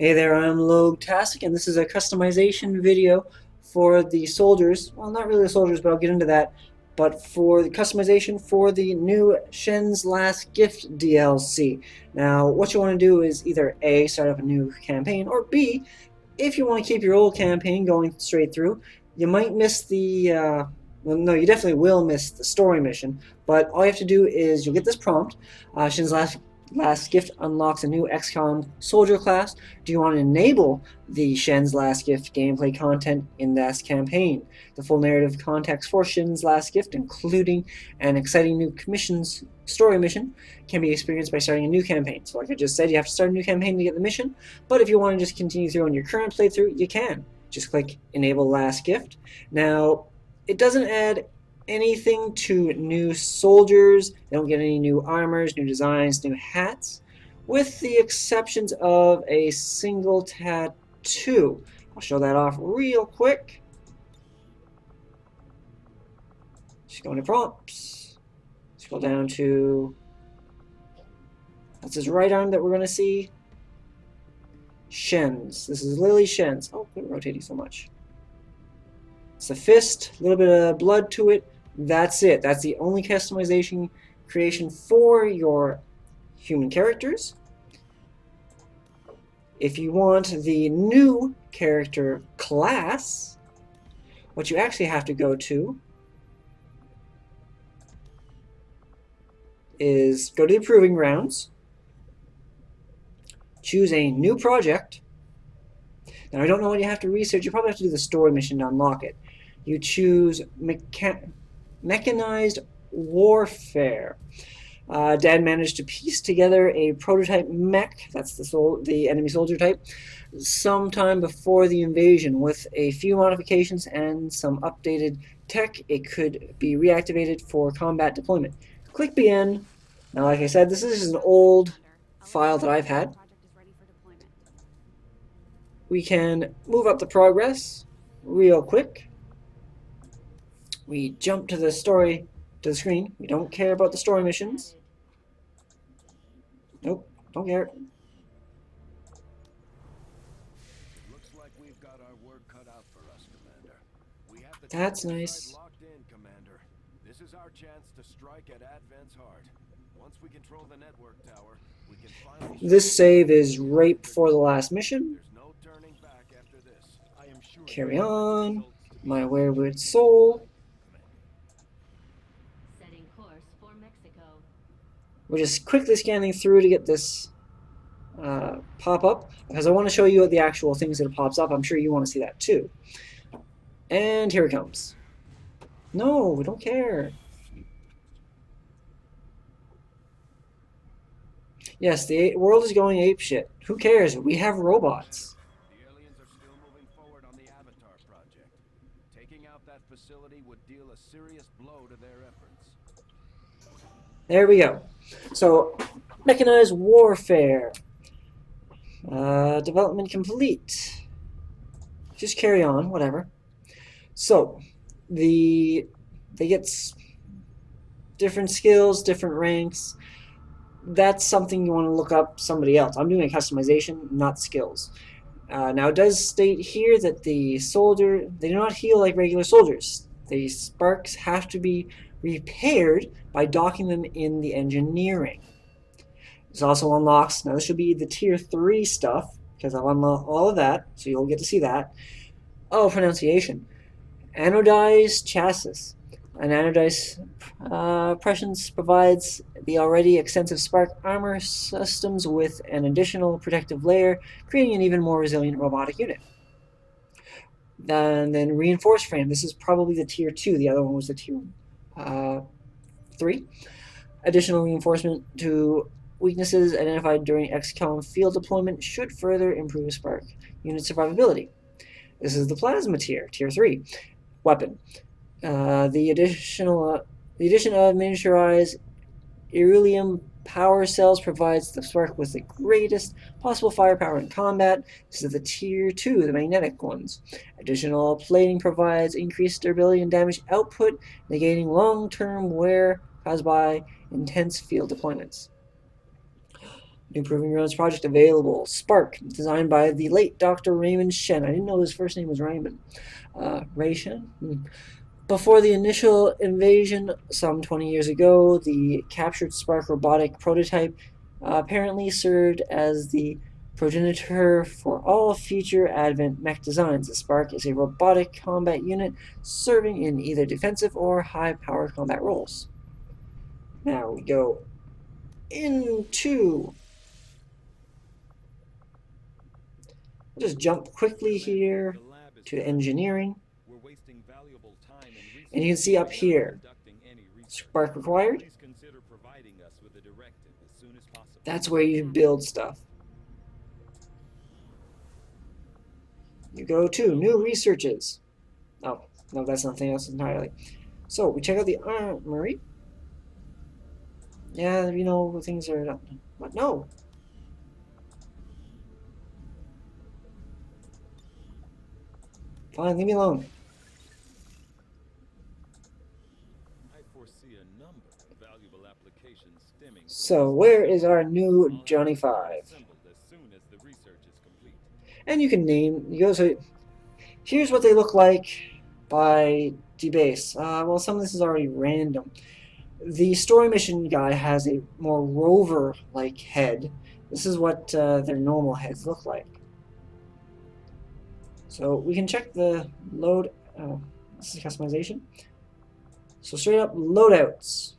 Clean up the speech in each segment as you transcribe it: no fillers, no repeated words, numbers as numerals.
Hey there, I'm Logetastic, and this is a customization video for the soldiers. Well, not really the soldiers, but I'll get into that. But for the customization for the new Shen's Last Gift DLC. Now, what you want to do is either A, start up a new campaign, or B, if you want to keep your old campaign going straight through, you might miss the well, no, you definitely will miss the story mission, but all you have to do is you'll get this prompt. Shen's Last Gift unlocks a new XCOM soldier class. Do you want to enable the Shen's Last Gift gameplay content in this campaign? The full narrative context for Shen's Last Gift, including an exciting new commissions story mission, can be experienced by starting a new campaign. So like I just said, you have to start a new campaign to get the mission, but if you want to just continue through on your current playthrough, you can. Just click Enable Last Gift. Now, it doesn't add anything to new soldiers. They don't get any new armors, new designs, new hats, with the exceptions of a single tattoo. I'll show that off real quick. Just go into prompts. Scroll down to, that's his right arm that we're going to see. Shen's. This is Lily Shen's. Oh, quit rotating so much. It's a fist, a little bit of blood to it. That's it. That's the only customization creation for your human characters. If you want the new character class, what you actually have to go to is go to the Proving Grounds, choose a new project. Now, I don't know what you have to research. You probably have to do the story mission to unlock it. You choose Mechanized Warfare. Dad managed to piece together a prototype mech, that's the enemy soldier type, sometime before the invasion. With a few modifications and some updated tech, it could be reactivated for combat deployment. Click Begin. Now, like I said, this is an old file that I've had. We can move up the progress real quick. We jump to the screen. We don't care about the story missions. Nope, don't care. Looks like we've got our work cut out for us, Commander. We have the That's nice. locked in, Commander. This is our chance to strike at Advent's heart. Once we control the network tower, we can finally. This save is right before the last mission. There's no turning back after this. I am sure. Carry on. My wayward soul. Setting course for Mexico. We're just quickly scanning through to get this pop up, because I want to show you the actual things that it pops up. I'm sure you want to see that too. And here it comes. No, we don't care. Yes, the world is going apeshit. Who cares? We have robots. The aliens are still moving forward on the Avatar project. Taking out that facility would deal a serious blow to their efforts. There we go. So, Mechanized Warfare. Development complete. Just carry on, whatever. So, they get different skills, different ranks. That's something you want to look up somebody else. I'm doing a customization, not skills. Now, it does state here that the soldier, they do not heal like regular soldiers. The sparks have to be repaired by docking them in the engineering. This also unlocks, now this should be the tier 3 stuff, because I'll unlock all of that, so you'll get to see that. Oh, pronunciation. Anodized chassis. An anodized presence provides the already extensive spark armor systems with an additional protective layer, creating an even more resilient robotic unit. Then reinforced frame. This is probably the tier 2. The other one was the tier 3. Additional reinforcement to weaknesses identified during XCOM field deployment should further improve Spark unit survivability. This is the plasma tier, tier 3. Weapon. The addition of miniaturized Irelium power cells provides the Spark with the greatest possible firepower in combat. This is the tier 2, the magnetic ones. Additional plating provides increased durability and damage output, negating long-term wear caused by intense field deployments. New Proving Grounds project available. Spark, designed by the late Dr. Raymond Shen. I didn't know his first name was Raymond. Ray Shen? Before the initial invasion, some 20 years ago, the captured Spark robotic prototype apparently served as the progenitor for all future Advent mech designs. The Spark is a robotic combat unit serving in either defensive or high-power combat roles. Now we go into... We'll just jump quickly here to engineering. And you can see up here, Spark required. That's where you build stuff. You go to new researches. Oh, no, that's nothing else entirely. So we check out the armory. Yeah, you know, things are not. What? No. Fine, leave me alone. So where is our new Johnny 5? And you can name, you go to, here's what they look like by debase. Well, some of this is already random. The story mission guy has a more rover-like head. This is what their normal heads look like. So we can check the load, this is customization. So straight up loadouts.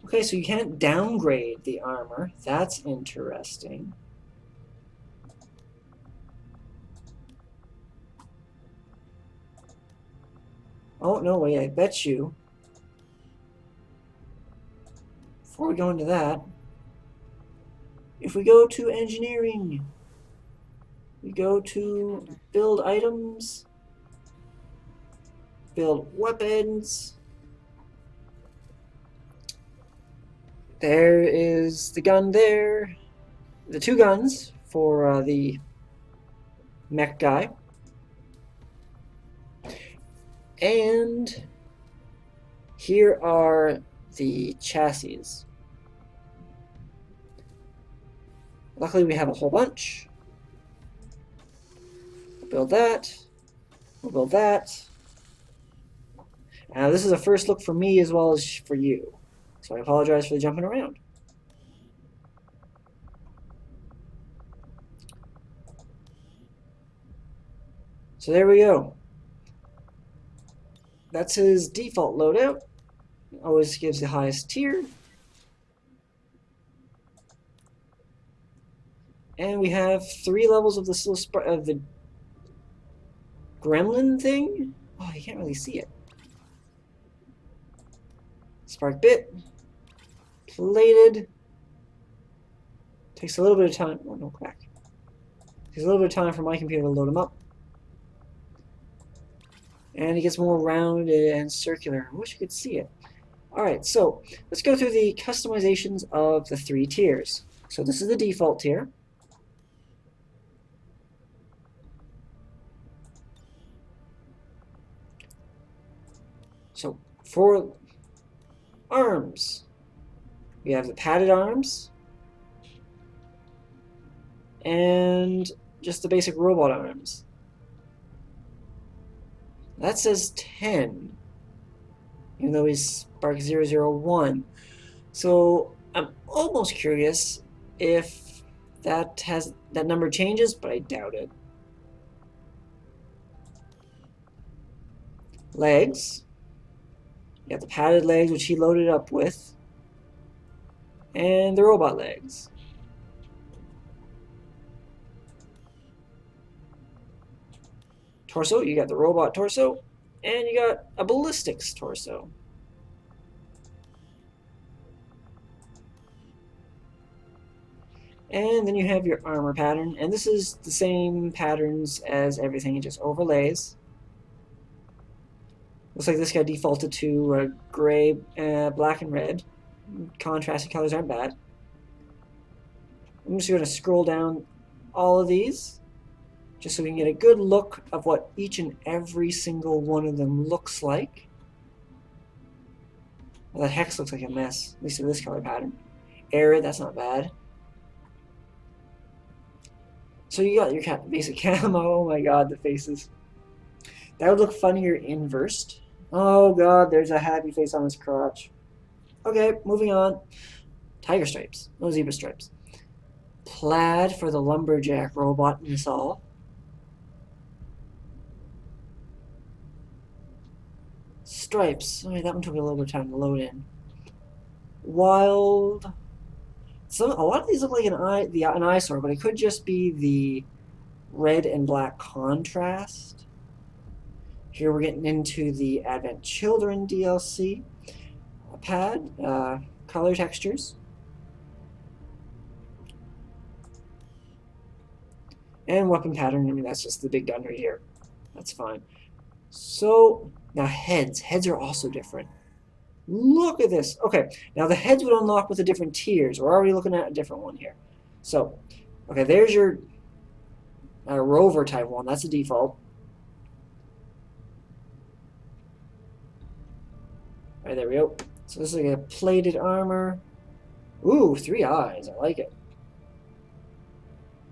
Okay, so you can't downgrade the armor. That's interesting. Oh, no, wait, I bet you. Before we go into that, if we go to engineering, we go to build items, build weapons. There is the gun there, the two guns for the mech guy. And here are the chassis. Luckily we have a whole bunch. We'll build that. We'll build that. Now this is a first look for me as well as for you. So I apologize for the jumping around. So there we go. That's his default loadout. Always gives the highest tier. And we have 3 levels of the gremlin thing. Oh, you can't really see it. Spark bit. Plated. Takes a little bit of time. Oh, no crack. Takes a little bit of time for my computer to load them up. And it gets more rounded and circular. I wish you could see it. Alright, so let's go through the customizations of the 3 tiers. So this is the default tier. So for arms, we have the padded arms and just the basic robot arms. That says 10, even though he's Spark 001. So I'm almost curious if that number changes, but I doubt it. Legs. You got the padded legs, which he loaded up with, and the robot legs. Torso, you got the robot torso, and you got a ballistics torso. And then you have your armor pattern, and this is the same patterns as everything, it just overlays. Looks like this got defaulted to gray, black, and red. Contrasted colors aren't bad. I'm just going to scroll down all of these. just so we can get a good look of what each and every single one of them looks like. Well, the hex looks like a mess, at least in this color pattern. Arid, that's not bad. So you got your basic camo. Oh my god, the faces. That would look funnier inversed. Oh god, there's a happy face on his crotch. Okay, moving on. Tiger stripes. No zebra stripes. Plaid for the lumberjack robot in us all. Stripes. Alright, that one took a little bit of time to load in. Wild. A lot of these look like an eyesore, but it could just be the red and black contrast. Here we're getting into the Advent Children DLC. Pad, color textures. And weapon pattern, I mean, that's just the big gun right here. That's fine. So, now heads. Heads are also different. Look at this. Okay, now the heads would unlock with the different tiers. We're already looking at a different one here. So, okay, there's your rover type one. That's the default. All right, there we go. So this is like a plated armor. Ooh, 3 eyes. I like it.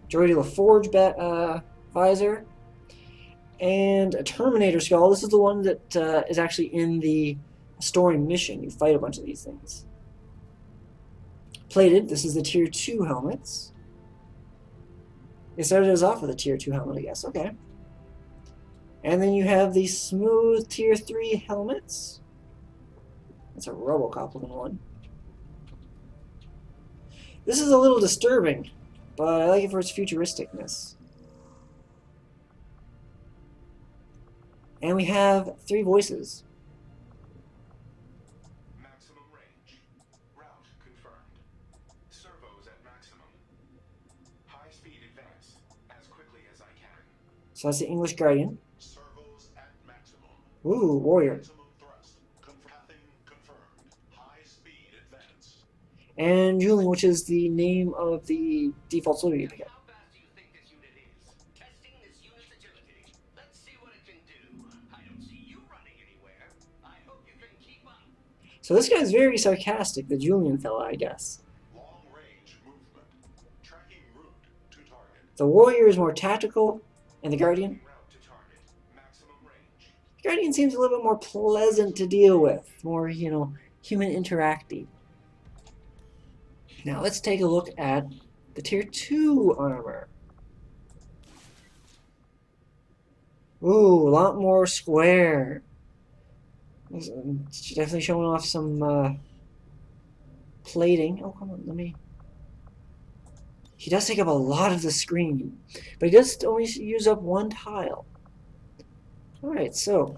Droid LaForge visor. And a Terminator skull. This is the one that is actually in the storing mission. You fight a bunch of these things. Plated. This is the Tier 2 helmets. They started us off with a Tier 2 helmet, I guess. Okay. And then you have the smooth Tier 3 helmets. That's a Robocop looking one. This is a little disturbing, but I like it for its futuristicness. And we have 3 voices. Maximum range. Route confirmed. Servos at maximum. High speed advance as quickly as I can. So that's the English Guardian. Servos at maximum. Ooh, Warrior. Maximum thrust. Pathing confirmed. High speed advance. And Julian, which is the name of the default soldier you pick up. How fast do you think this unit is? Testing this unit's agility. Let's see what it can do. I don't see you running anywhere. I hope you can keep up. So this guy's very sarcastic, the Julian fella, I guess. Long range movement. Tracking route to target. The Warrior is more tactical, and the Guardian. Route to target. Maximum range. The Guardian seems a little bit more pleasant to deal with, more, you know, human interacty. Now let's take a look at the Tier 2 armor. Ooh, a lot more square. It's definitely showing off some plating. Oh, come on, let me... He does take up a lot of the screen, but he does only use up 1 tile. Alright, so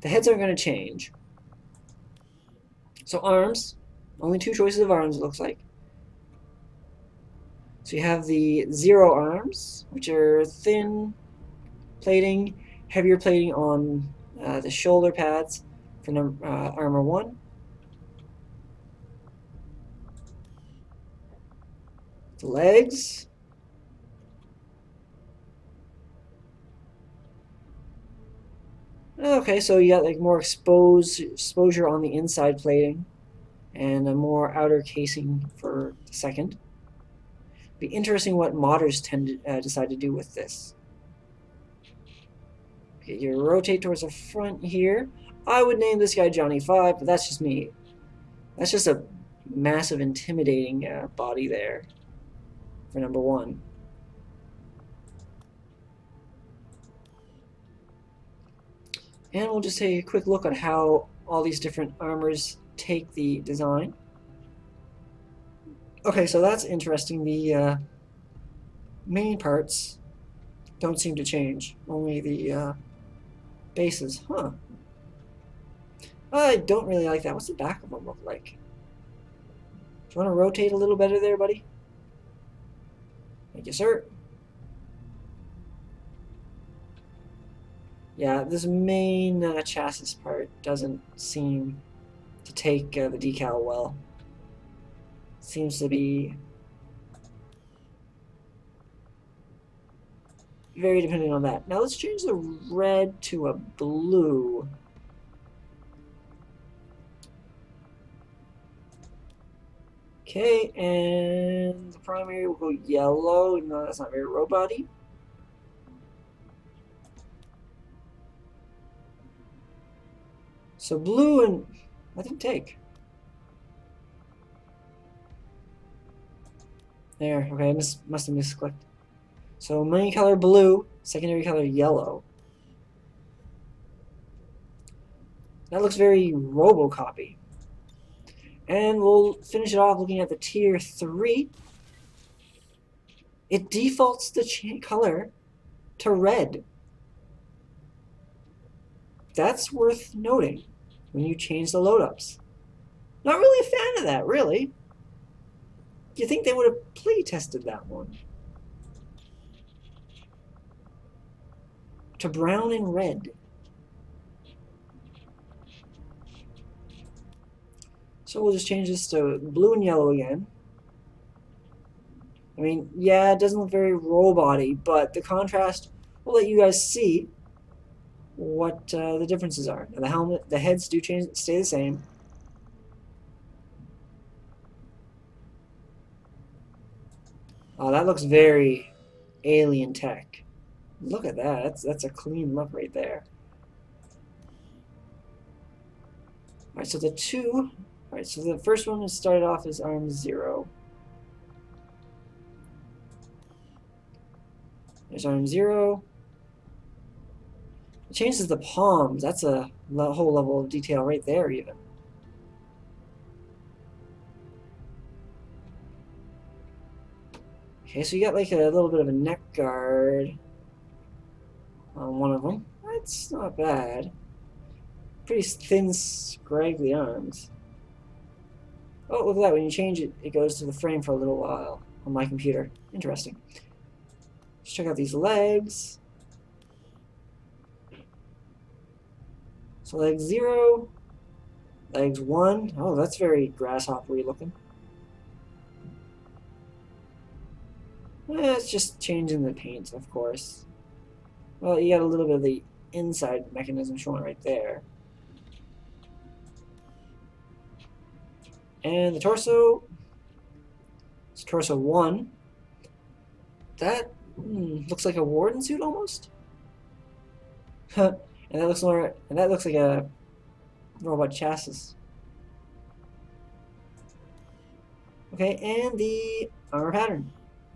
the heads aren't going to change. So arms, only 2 choices of arms it looks like. So you have the 0 arms, which are thin plating, heavier plating on the shoulder pads for armor 1. The legs. Okay, so you got like more exposure on the inside plating and a more outer casing for the second. Be interesting what modders tend to decide to do with this. Okay, you rotate towards the front here. I would name this guy Johnny 5, but that's just me. That's just a massive, intimidating body there for number 1. And we'll just take a quick look at how all these different armors take the design. Okay, so that's interesting. The main parts don't seem to change, only the bases. Huh. I don't really like that. What's the back of them look like? Do you want to rotate a little better there, buddy? Thank you, sir. Yeah, this main chassis part doesn't seem to take the decal well. Seems to be very dependent on that. Now let's change the red to a blue. Okay, and the primary will go yellow, even though that's not very robot-y. So blue and I think take. There, okay, I must have misclicked. So main color blue, secondary color yellow. That looks very Robocop-y. And we'll finish it off looking at the tier 3. It defaults the color to red. That's worth noting when you change the load-ups. Not really a fan of that, really. You think they would have play-tested that one. To brown and red. So we'll just change this to blue and yellow again. I mean, yeah, it doesn't look very robot-y, but the contrast will let you guys see what the differences are. Now the heads do stay the same. Oh, that looks very alien tech. Look at that. That's a clean look right there. Alright, so Alright, so the first one is started off as arm 0. There's arm 0. It changes the palms. That's a whole level of detail right there, even. Okay, so you got like a little bit of a neck guard on one of them. That's not bad. Pretty thin, scraggly arms. Oh, look at that. When you change it, it goes to the frame for a little while on my computer. Interesting. Let's check out these legs. So leg 0, legs 1. Oh, that's very grasshopper-y looking. It's just changing the paint, of course. Well, you got a little bit of the inside mechanism showing right there. And the torso. It's torso 1. That looks like a warden suit almost. And that looks more. And that looks like a robot chassis. Okay, and the armor pattern.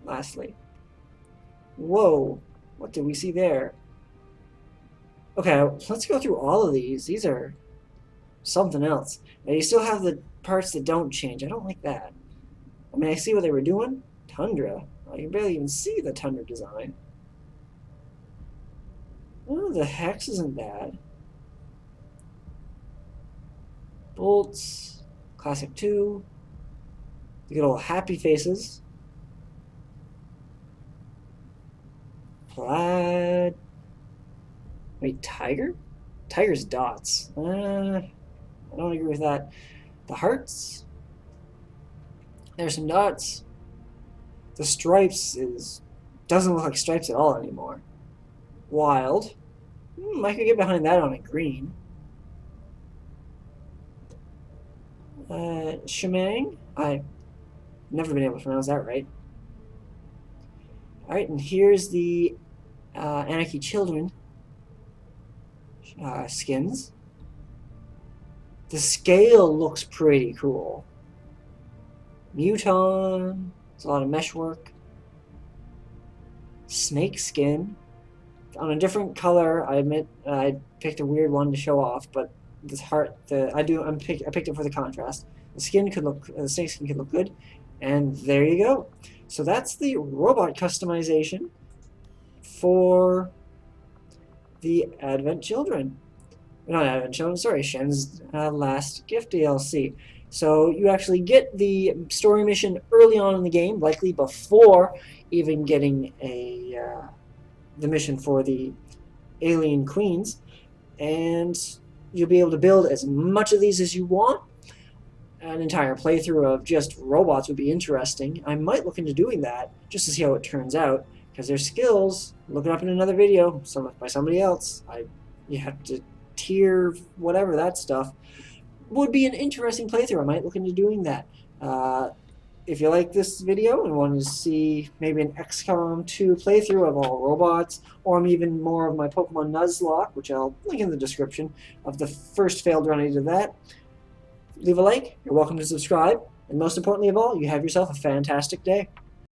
Lastly. Whoa, what did we see there? Okay, let's go through all of these. These are something else. Now you still have the parts that don't change. I don't like that. I mean, I see what they were doing. Tundra. I can barely even see the Tundra design. Oh, the hex isn't bad. Bolts. Classic 2. The good old happy faces. Plaid. Wait, tiger? Tiger's dots. I don't agree with that. The hearts. There's some dots. The stripes doesn't look like stripes at all anymore. Wild. I could get behind that on a green. Shemang. I've never been able to pronounce that right. Alright, and here's the Anarchy Children skins. The scale looks pretty cool. Muton. It's a lot of mesh work. Snake skin. On a different color, I admit I picked a weird one to show off, but this heart, I picked it for the contrast. The snake skin could look good, and there you go. So that's the robot customization for the Advent Children. Not Advent Children, sorry, Shen's Last Gift DLC. So you actually get the story mission early on in the game, likely before even getting the mission for the Alien Queens, and you'll be able to build as much of these as you want. An entire playthrough of just robots would be interesting. I might look into doing that just to see how it turns out, because their skills, look it up in another video by somebody else, you have to tier whatever that stuff, would be an interesting playthrough. I might look into doing that. If you like this video and want to see maybe an XCOM 2 playthrough of all robots, or even more of my Pokemon Nuzlocke, which I'll link in the description of the first failed run I did that, leave a like, you're welcome to subscribe, and most importantly of all, you have yourself a fantastic day.